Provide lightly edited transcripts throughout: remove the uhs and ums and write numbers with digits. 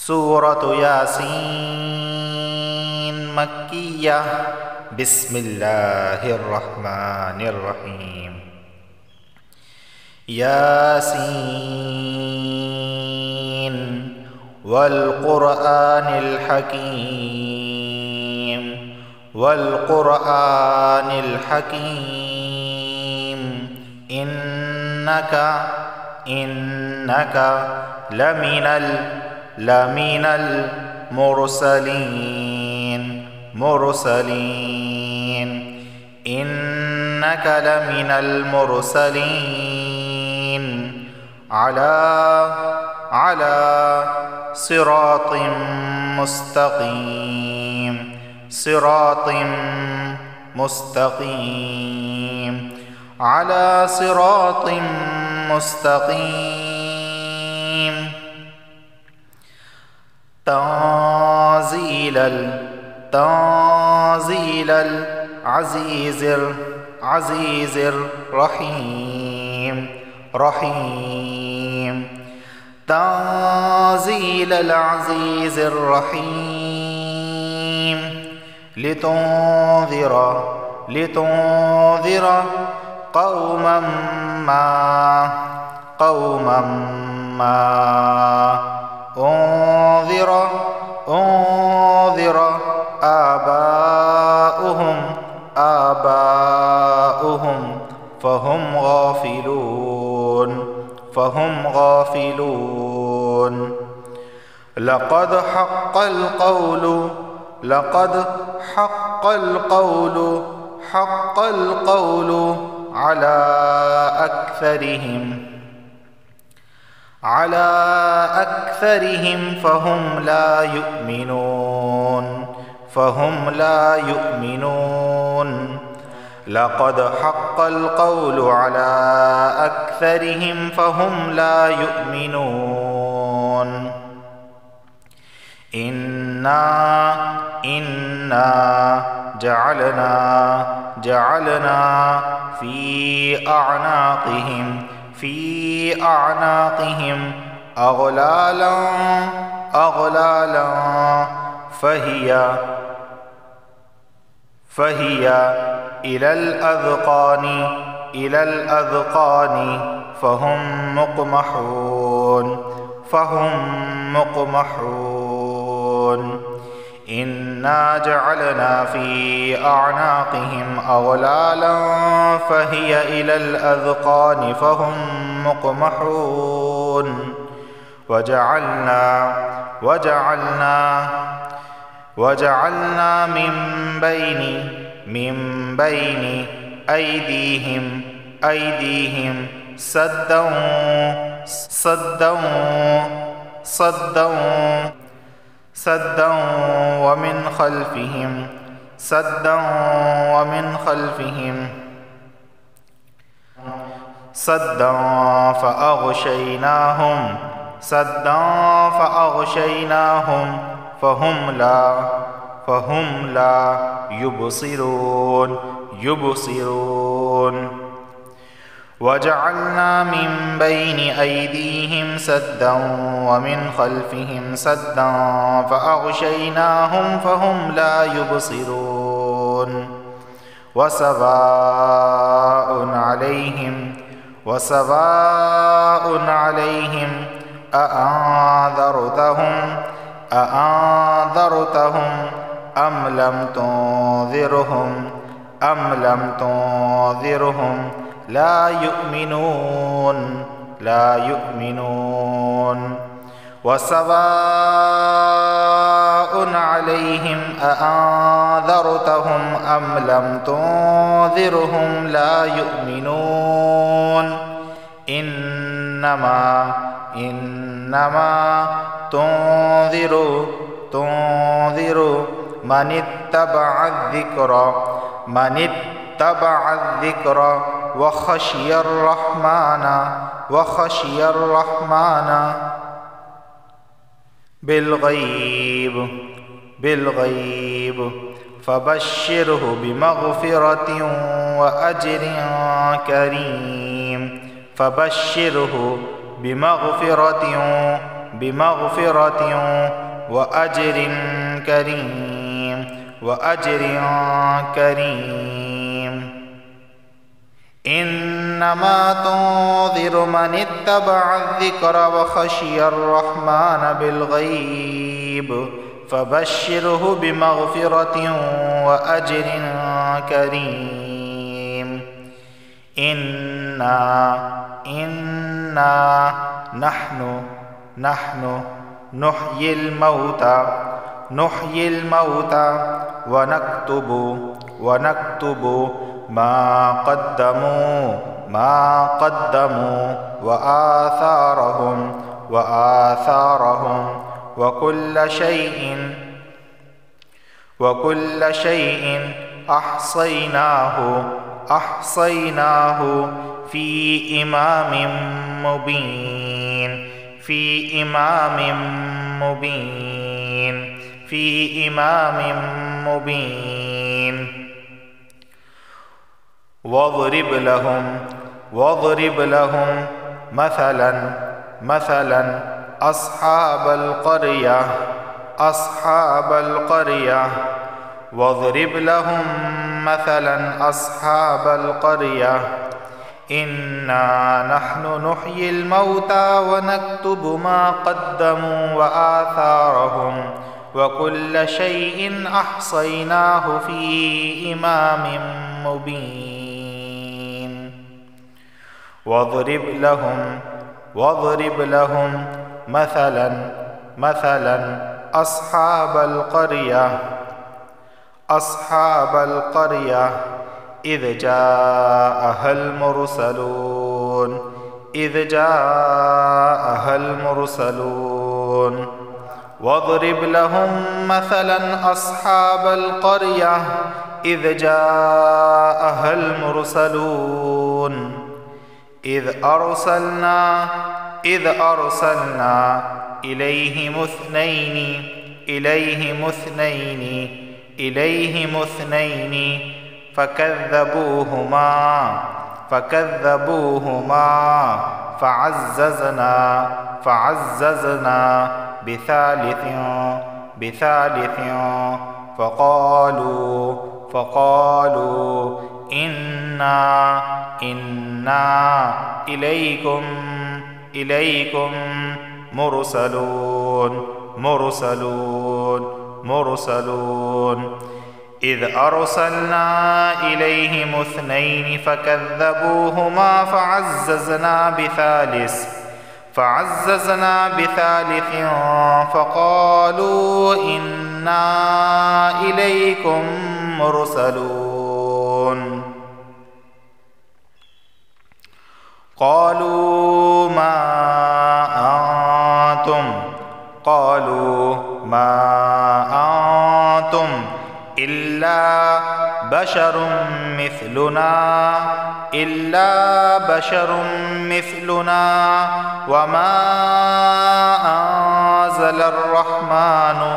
सूरत यासीन मक्किया। बिस्मिल्लाहिर्रहमानिर्रहीम। यासीन वल क़ुरआनिल हकीम वल क़ुरआनिल हकीम। इन्नका लमिनल मुरसलीन इन्नका लमिनल मुरसलीन अला सिरातिम मुस्तक़ीम अला सिरातिम मुस्तक़ीम। तंज़ीलल अज़ीज़िर रहीम तंज़ीलल अज़ीज़िर रहीम। लितुंज़िर क़ौमम मा उन्ज़िर आबाउहुम फ़हुम गाफ़िलून। लक़द हक़्क़ल क़ौलु अला अक्सरिहिम फ़हुम ला युमिनून। लक़द हक़्क़ल क़ौलु अला अक्सरिहिम फ़हुम ला युमिनून। इन्ना जअलना फ़ी अअनाक़िहिम अग़लाला फ़हिया इलल अज़क़ानि फ़हुम मुक़महून। इन्ना जअलना फ़ी अअनाक़िहिम अग़लाला फ़हिया इलल अज़क़ानि फ़हुम मुक़महून। वजअलना मिन बैनि अयदीहिम सद्दन वमिन ख़ल्फ़िहिम सद्दन फ़अग़शयनाहुम फ़हुम ला युबसिरून। वजअलना मिन बैनि अयदीहिम सद्दन वमिन ख़ल्फ़िहिम सद्दन फ़अग़शयनाहुम फ़हुम ला युबसिरून। वसवाउन अलैहिम अअंज़रतहुम अम लम तुंज़िरहुम ला युमिनून। वसवाउन अलैहिम अअंज़रतहुम अम लम तुंज़िरहुम ला युमिनून। इन्नमा तुंज़िरु मनित्तबअ व ख़शियर रहमान बिलग़ैब फ़बश्शिरहु बिमग़फ़िरतिन व अज्रिन करीम। फ़बश्शिरहु बिमग़फ़िरतिन बिमग़फ़िरतिन व अज्रिन करीम। इन्नमा तुन्ज़िरु मन इत्तबअ अज़्ज़िक्र व ख़शिय अर्रहमान बिलग़ैब फ़बश्शिरहु बिमग़फ़िरतिन व अज्रिन करीम। इन्ना नहनु नुह्यिल मौता व नक्तुबु मा क़द्दमू व आसारहुम व कुल्ल शैइन अहसैनाहु फ़ी इमामिम मुबीन। वज़रिब लहुम मसलन अस्हाबल क़रिया इन्ना नहनु नुह्यिल मौता व नक्तुबु मा क़द्दमू व आसारहुम व कुल्ल शैइन अहसैनाहु फ़ी इमामिम मुबीन। वज़रिब लहुम मसलन अस्हाबल क़रिया इज़ जाअहल मुरसलून। वज़रिब लहुम मसलन अस्हाबल क़रिया इज़ जाअहल मुरसलून। इज़ अरसलना इलैहिम इस्नैनि फ़कज़्ज़बूहुमा फ़अज़्ज़ज़ना बिसालिसिन फ़क़ालू इन्ना इलैकुम मुरसलून। इज़ अरसलना इलैहिम इस्नैनि फ़कज़्ज़बूहुमा फ़अज़्ज़ज़ना बिसालिसिन फ़क़ालू इन्ना इलैकुम मुरसलून। क़ालू मा अंतुम इल्ला बशरुम मिथलुना वमा अंज़लर रहमानु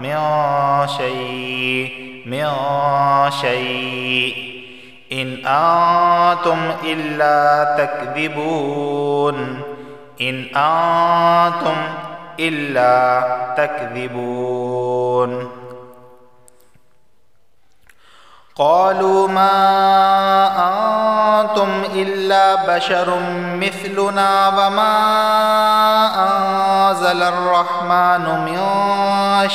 मिन शै'इन इन अंतुम इल्ला तकज़िबून। क़ालू मा अंतुम इल्ला बशरुम मिथलुना वमा अंज़लर रहमानु मिन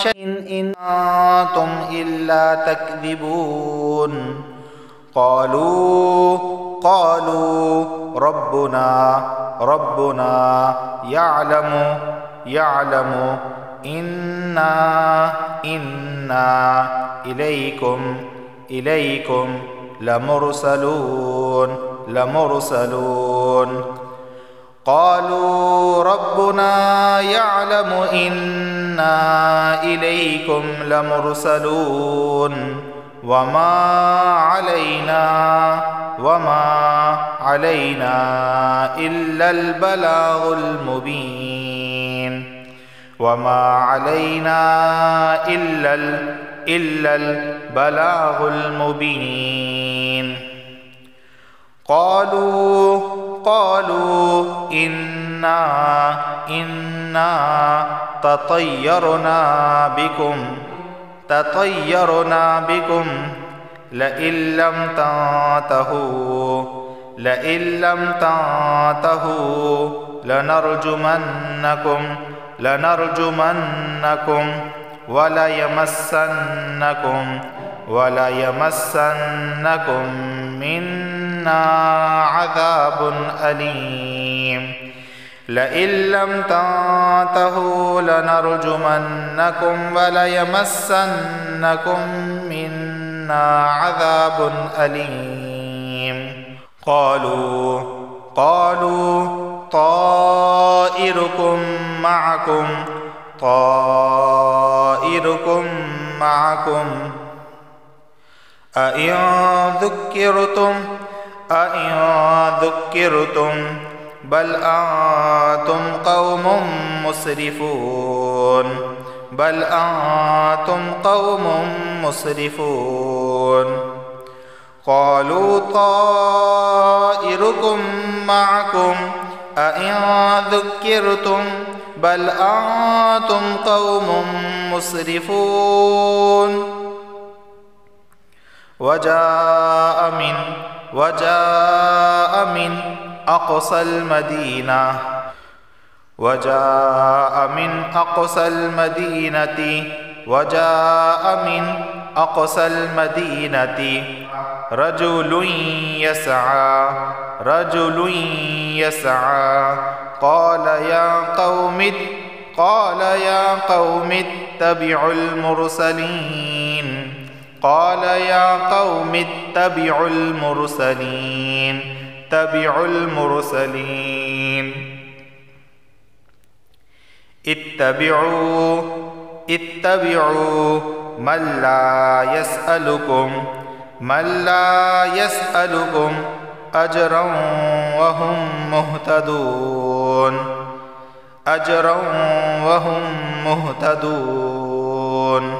शै'इन इन अंतुम इल्ला तकज़िबून। क़ालू रब्बुना यअलमु इन्ना इलैकुम लमुरसलून। क़ालू रब्बुना यअलमु इन्ना इलैकुम लमुरसलून वमा अलैना इल्लल बलागुल मुबीन। क़ालू قالوا إنا تطيرنا بكم لئن لم تنتهوا لنرجمنكم وليمسنكم منا عذاب أليم لئن لم تنتهوا لنرجمنكم وليمسنكم منا عذاب أليم قالوا طائركم معكم أئن ذكرتم بل أنتم قوم مسرفون قالوا طائركم معكم أئن ذكرتم بل أنتم قوم مسرفون وجاء من أقصى المدينة رجل يسعى قال يا قوم اتبعوا المرسلين اتبعوا من لا يسألكم أجرا وهم مهتدون